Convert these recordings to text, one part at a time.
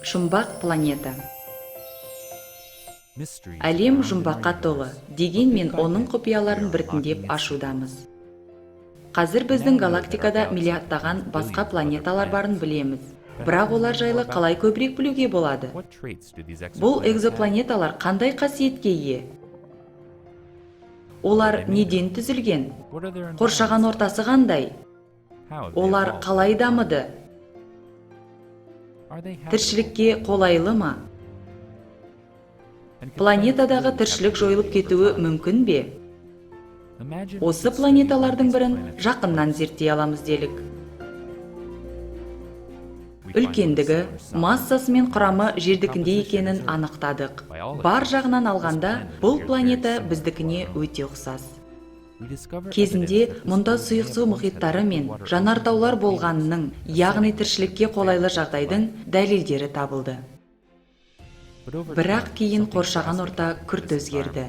Жұмбақ планета. Әлем жұмбаққа толы, дегенмен оның құпияларын біртіндеп ашудамыз. Қазір біздің галактикада миллиардтаған басқа планеталар барын білеміз. Бірақ олар жайлы қалай көбірек білуге болады? Бұл экзопланеталар қандай қасиетке ие? Олар неден түзілген? Қоршаған ортасы қандай? Олар қалай дамыды? Тіршілікке қолайлы ма? Планетадағы тіршілік жойылып кетуі мүмкін бе? Осы планеталардың бірін жақыннан зерттей аламыз делік. Үлкендігі, массасы мен құрамы жердікіндей екенін анықтадық. Бар жағынан алғанда, бұл планета біздікіне өте ұқсас. Кезінде мұнда сұйық су мұхиттары мен жанартаулар болғанының, яғни тіршілікке қолайлы жағдайдың дәлелдері табылды. Бірақ кейін қоршаған орта күрт өзгерді.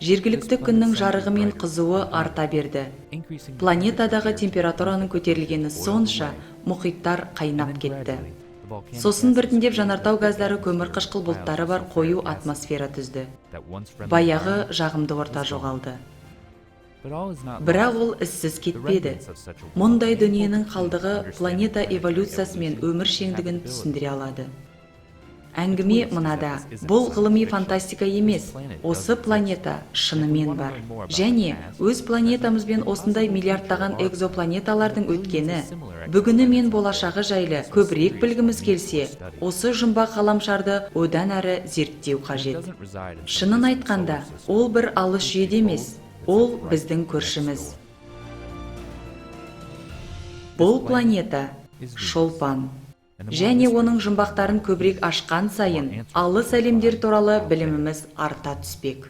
Жергілікті күннің жарығы мен қызуы арта берді. Планетадағы температураның көтерілгені сонша, мұхиттар қайнап кетті. Сосын біртіндеп жанартау газдары көмір қышқыл бұлттары бар қою атмосфера түзді. Баяғы жағымды орта жоғалды. Бірақ ол іссіз кетпеді. Мұндай дүниенің қалдығы планета эволюциясы мен өмір шеңдігін түсіндіре алады. Әңгіме мынада, бұл ғылыми фантастика емес, осы планета шынымен бар. Және өз планетамызбен осындай миллиардтаған экзопланеталардың өткені, бүгіні мен болашағы жайлы көбірек білгіміз келсе, осы жұмбақ ғаламшарды одан әрі зерттеу қажет. Шынын айтқанда, ол бір алыс жүйе емес, ол біздің көршіміз. Бұл планета шолпан. Және оның жұмбақтарын көбірек ашқан сайын, алыс әлемдер туралы біліміміз арта түспек.